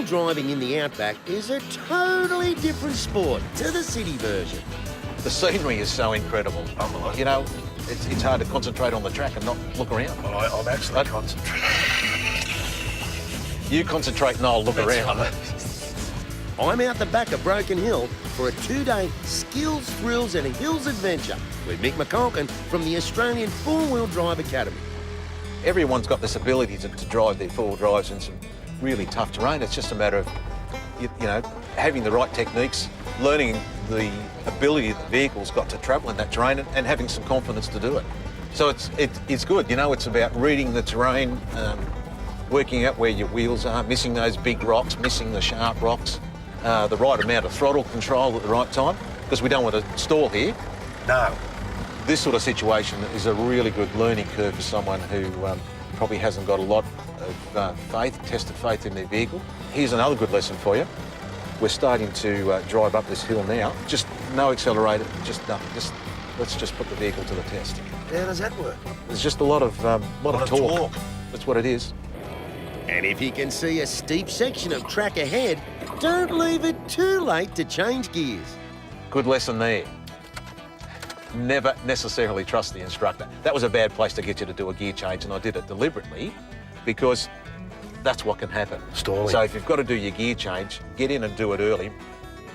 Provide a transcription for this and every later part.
driving in the Outback is a totally different sport to the city version. The scenery is so incredible. You know, it's hard to concentrate on the track and not look around. Well, I'm actually concentrating. You concentrate and I'll look around. I'm out the back of Broken Hill for a 2-day skills, thrills and hills adventure with Mick McCulkin from the Australian 4-Wheel Drive Academy. Everyone's got this ability to drive their 4-wheel drives in some really tough terrain. It's just a matter of, you know, having the right techniques, learning the ability that the vehicle's got to travel in that terrain and having some confidence to do it. So it's good, you know, it's about reading the terrain, working out where your wheels are, missing those big rocks, missing the sharp rocks, the right amount of throttle control at the right time, because we don't want to stall here. No. This sort of situation is a really good learning curve for someone who probably hasn't got a lot of tested faith in their vehicle. Here's another good lesson for you. We're starting to drive up this hill now. Just no accelerator, just nothing. Let's just put the vehicle to the test. How does that work? There's just a lot of torque. That's what it is. And if you can see a steep section of track ahead, don't leave it too late to change gears. Good lesson there. Never necessarily trust the instructor. That was a bad place to get you to do a gear change, and I did it deliberately because that's what can happen. Stalling. So if you've got to do your gear change, get in and do it early.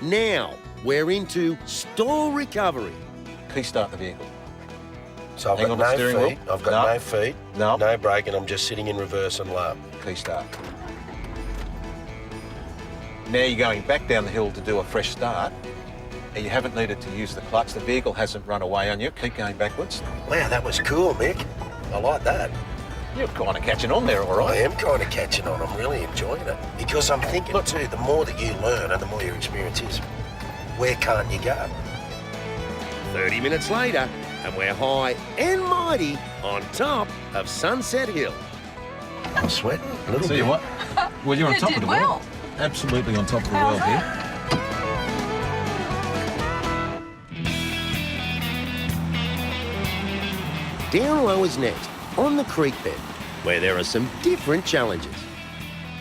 Now, we're into stall recovery. Key start the vehicle. So I've Hang got on the no steering feet, wheel. I've got No. no feet, No. no brake, and I'm just sitting in reverse and low. Key start. Now you're going back down the hill to do a fresh start, and you haven't needed to use the clutch. The vehicle hasn't run away on you. Keep going backwards. Wow, that was cool, Mick. I like that. You're kind of catching on there, all I right. am kind of catching on. I'm really enjoying it. Because I'm thinking, too, the more that you learn and the more your experience is, where can't you go? 30 minutes later, and we're high and mighty on top of Sunset Hill. I'm sweating a little Tell bit. you what, well, you're on You top did of the well. world. Absolutely on top of the How's world here. Down low is next, on the creek bed, where there are some different challenges.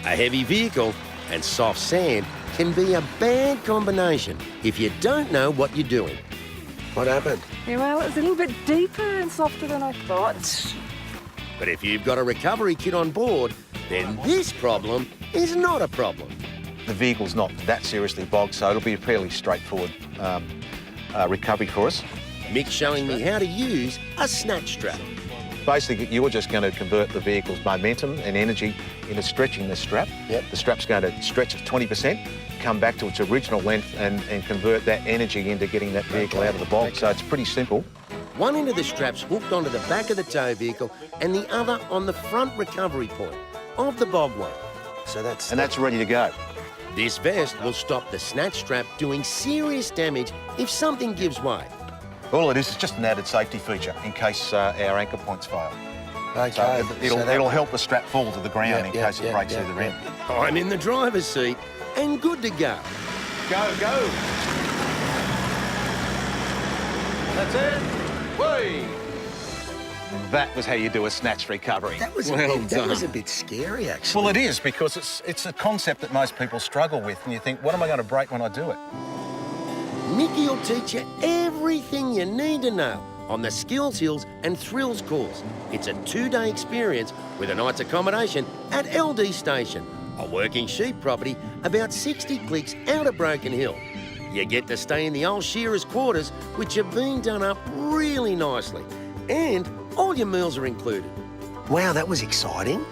A heavy vehicle and soft sand can be a bad combination if you don't know what you're doing. What happened? Yeah, well, it was a little bit deeper and softer than I thought. But if you've got a recovery kit on board, then this problem is not a problem. The vehicle's not that seriously bogged, so it'll be a fairly straightforward recovery for us. Mick's showing me how to use a snatch strap. Basically, you're just going to convert the vehicle's momentum and energy into stretching the strap. Yep. The strap's going to stretch at 20%, come back to its original length and convert that energy into getting that vehicle out of the bog. So it's pretty simple. One end of the strap's hooked onto the back of the tow vehicle and the other on the front recovery point of the bogged one. So that's... And that's ready to go. This vest will stop the snatch strap doing serious damage if something gives way. All it is just an added safety feature in case our anchor points fail. Okay. So it'll that- help the strap fall to the ground in case it breaks either end. I'm in the driver's seat and good to go. Go, go. That's it. Whee! That was how you do a snatch recovery. That was, Well that was a done. bit scary, actually. Well, it is, because it's a concept that most people struggle with, and you think, what am I going to break when I do it? Mickey will teach you everything you need to know on the Skills, Hills and Thrills course. It's a 2-day experience with a night's accommodation at Eldee Station, a working sheep property about 60 clicks out of Broken Hill. You get to stay in the old shearer's quarters, which have been done up really nicely, and all your meals are included. Wow, that was exciting.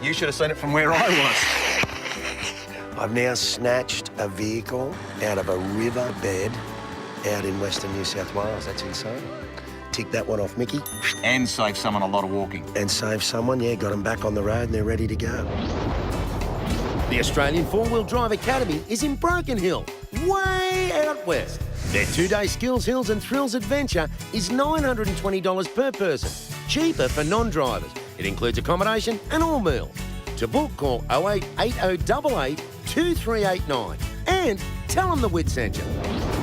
You should have seen it from where I was. I've now snatched a vehicle out of a river bed out in Western New South Wales. That's insane. Tick that one off, Mickey. And save someone a lot of walking. And save someone, yeah, got them back on the road and they're ready to go. The Australian 4-Wheel Drive Academy is in Broken Hill, way out west. Their 2-day Skills, Hills and Thrills adventure is $920 per person, cheaper for non-drivers. It includes accommodation and all meals. To book, call 088088 2389 and tell them the Wit sent you.